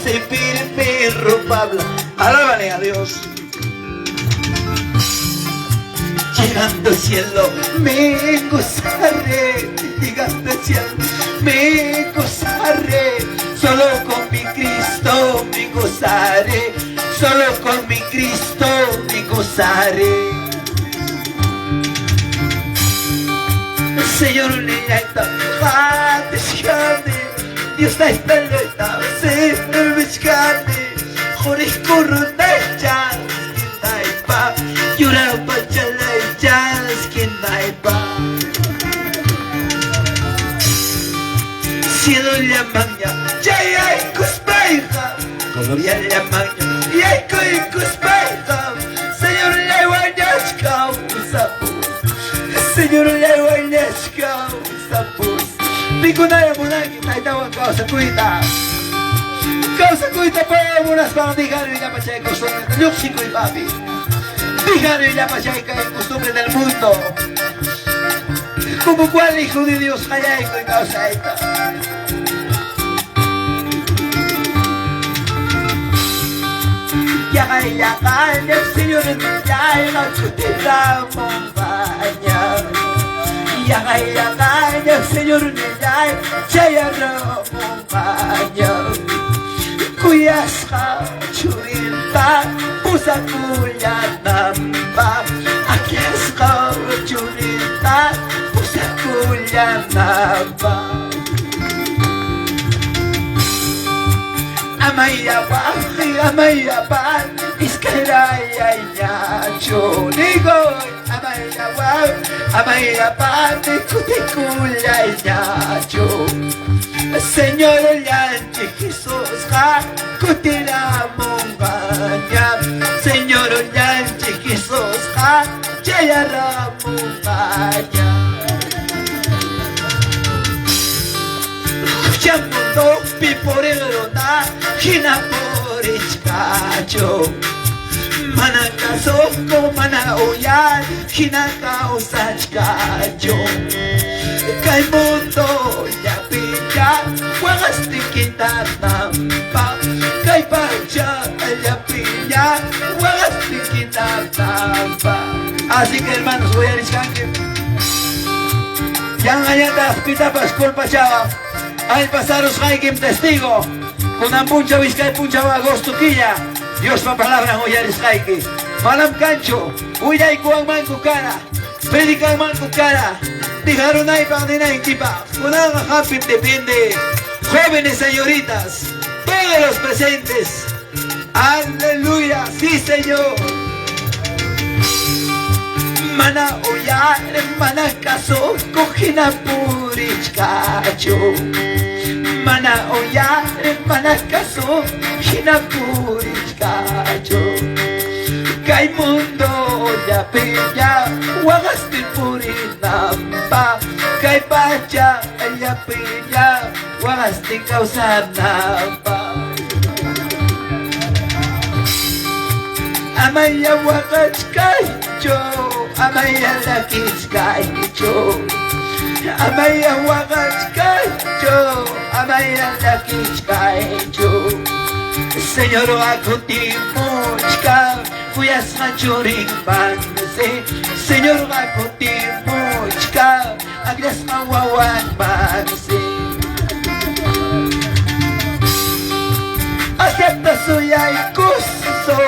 sé firme, irrompible. Alábale a Dios. Llegando al cielo me gozaré, llegando al cielo me gozaré, solo con mi Cristo me gozaré, solo con mi Cristo me gozaré. El Señor le llama, Dios está esperando, se me escane, Jorge Corona, Yura bachala skin naipa. Cielo llamannya, jaya kuspeja. Gloria llamannya, yaiko kuspeja. Señor lewanyas kau sapus. Señor lewanyas kau sapus. Pikunaya mulagi taitawa kau sakuita. Kau sakuita pa munas pandigan ni kapachay ko sa luksi ko papi. Fíjate ya pachaica es costumbre del mundo. Como cual hijo de Dios hayaico y causaita. Ya el Señor ya que te la montaña. Ya el Señor ya la montaña. Kuyasha churilta pusakuya namba. Akiasha churilta pusakuya namba. Amaya ban iskaraya yacho digo amaya ban kutikuya yacho. Señor Yanchi Jesús ha kutira mongaña. Señor Yanchi Jesús ha chayara mongaña. Yamundo piporero na hinaporichkacho. Manakaso ko manaoyan hinakaosachkacho. Kay mundo ya pilla wagas tikita tampa. Kay pacha ya pilla wagas tikita tampa. Así que hermanos, voy a descansar. Yang ayata pita pascual pachava. Ay pasaros haikim testigo. Con ampuncha vizcay puncha agosto quilla. Dios pa palabra hoy eres haiki. Malam cancho. Uyay kuang man kukara. Predica man kukara. Dijeron ahí para dinero en tipa. Una happy depende. Jóvenes señoritas. Todos los presentes. Aleluya. Sí, Señor. Mana oyar, mana caso, cojina purichcacho. Mana oyar, mana caso, cojina purichcacho. Kay mundo ya pilla, wagastil purinampa. Kay pacha ya pilla, wagastil causanampa. Amaya wakachkacho, amaya lakishkacho. Amaya wakachkacho, amaya lakishkacho. Señor akutimuchka, fuyas hachuring banse. Señor akutimuchka, agras mawawan banse. Acepta suya y kuso,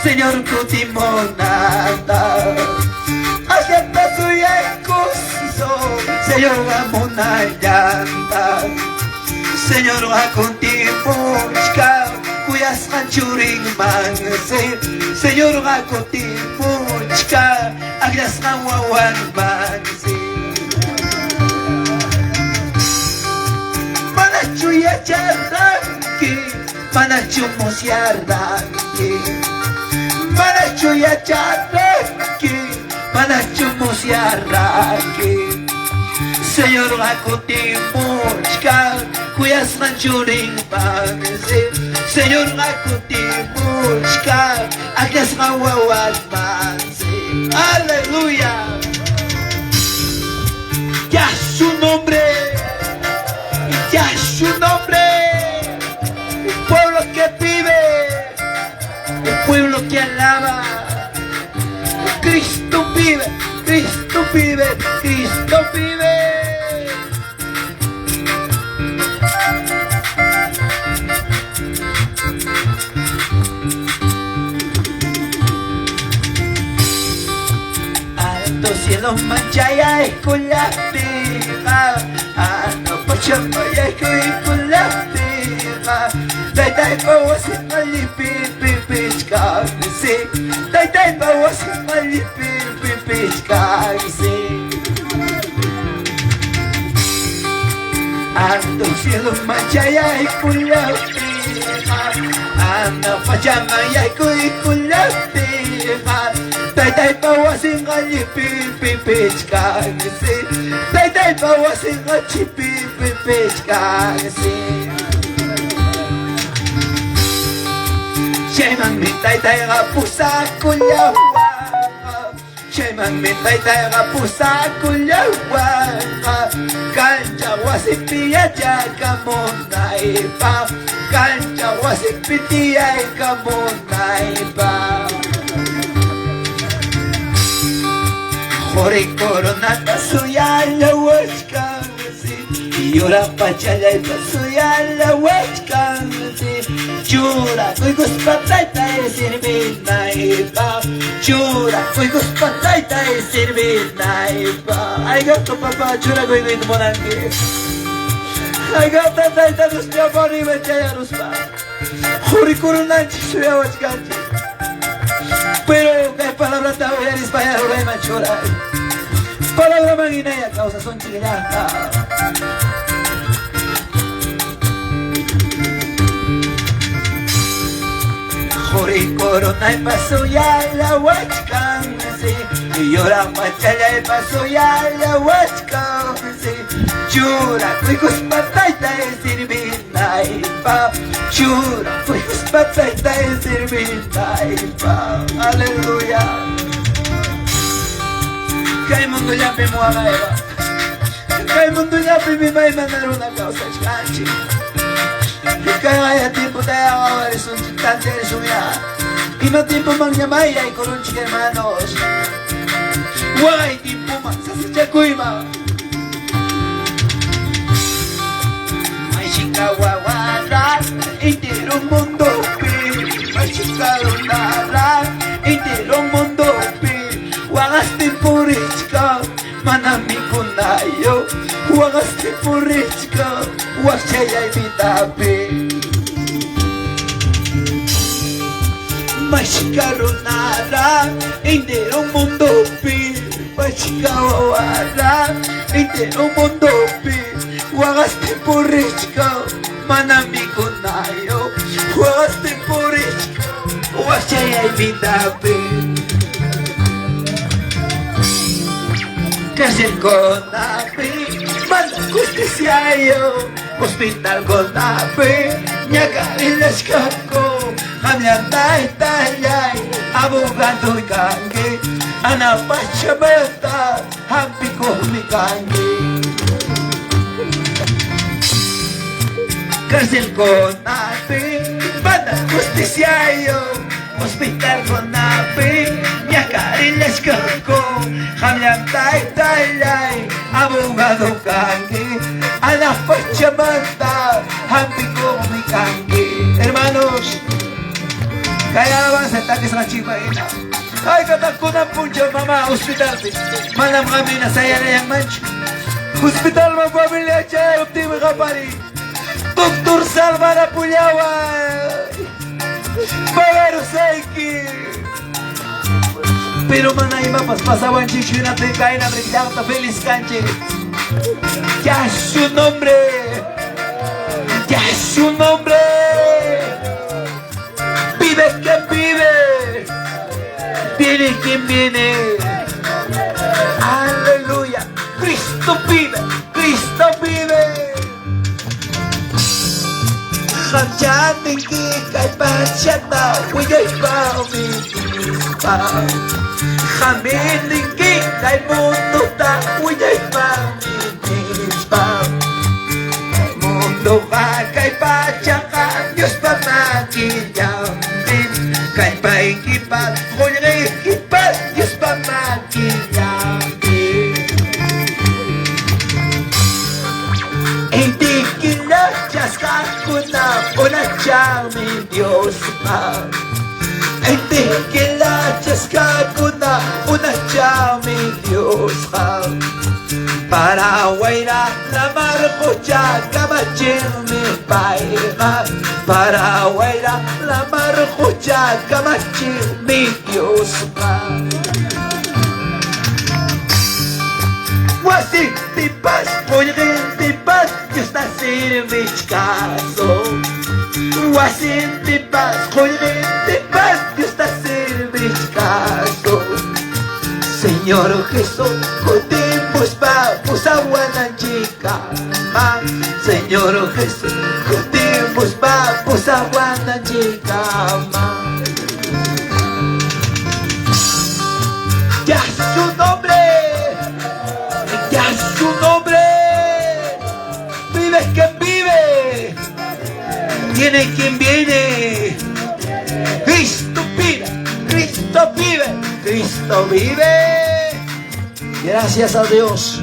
Señor kutimonata. Acepta suya y kuso, Señor amunayanta. Señor akutimuchka, kuyas hanchuring manse. Señor akutimuchka, agras mawawan manse. Manachuya charranki, manachumusiarranki. Manachuya charranki, manachumusiarranki. Señor akutimuchka, kuyas hanchuring manse. Señor akutimuchka, agras mawawan manse. Aleluya. Ya su nombre, ya su nombre. Un pueblo que Cristo vive, Cristo vive. Alto cielo manchaya esculativa, no pachamaya esculativa. Dai bawas malipipipis kagisi. Dai bawas malipipipis kagisi. Alto cielo manchaya esculativa, no pachamaya esculativa. Dai bawas malipipipis kagisi. Dai bawas malipipipis kagisi. Sheman min tay ga pusa kulyawa. Sheman min tay ga pusa kulyawa. Kancha wasipiya jaga monay pa. Kancha wasipiya ka monay pa. Hori corona suya la wachka. Yura pachalay suya la wachka. Chura, koi guspatay tay sirvit na iba. Chura, koi guspatay tay sirvit na iba. Ay gato papa, chura koi gusto mo nangi. Ay gato tay tanus niya po ni Betya Ruspa. Huri kurunan chisuya wachkanchi. Pero kay palabra tao yan España ray machura. Palabra manginaya causa son chilaka. Hori corona y paso ya la huachcan, sí. Y llora machalla y paso ya la huachcan, sí. Chura, cuicos pataita y sirvina y pa. Chura, cuicos pataita y sirvina y pa. Aleluya. Que el mundo ya me mueva, Eva. Que el mundo ya me va a mandar una causa chanchi. Que haya tiempo de ahora es un instante de su vida. Y no tiempo man llamaya y con un chique hermanos. Guay tiempo man se chacuima. Ay chica guaguara, entero mundo pi. Ay chica lunara, entero mundo pi. Guagaste por chica, manami kunayo. Guagaste por chica. Wachaya y mitapi Mashkarunara Indero mundo pi Mashkawara Indero mundo pi Wagaste purichka Manami kunayo Wagaste purichka Wachaya y mitapi Cárcel con api Manda justicia yo Hospital con api Nyakari leskako Hamyan tay tayay Abogado y kange Anapachabata Hampi ko mi kange Cárcel con api Manda justicia yo Hospital con api Nyakari leskako Hamyan tay tayay Abogado kange a la Pachamanta, Hampico mi cangue. Hermanos, kaya alabanza está que es la chipaina. Ay, katakuna puncha mamá, hospital. Manam kami na saya na yang manch. Hospital magpamilya siya, optimi kapari. Doktor Salva na Puyawa. Bagaro Saiki. Pero manay mapas pasaban chichu na pekay na brillanta feliz canche. Ya es su nombre, ya es su nombre. Vive quien vive, viene quien viene. Aleluya, Cristo vive, Cristo vive. Hamchati ki kay pachata, wiyay pa umitispa. Hamini ki kay mundo ta, wiyay pa mundo va kay pachaka Dios pa makiyamin kay paikipat Hoy ikipat Dios pa makiyamin chaskakuna unachami Dios Entikila chaskakuna unachami Dios Para waira la marcocha kamachimi paima Para waira la marcocha kamachimi Dios Wasi tipas, oirin tipas, Dios na sirvich caso. Wasi tipas, oirin tipas, Dios na sirvich caso. Señor Jesús, contimbos pa, pusawan chica. Señor Jesús, contimbos pa, pusawan chica. Ya su nombre. Ya su nombre, vive quien vive, viene quien viene. Cristo vive, Cristo vive, Cristo vive. Gracias a Dios.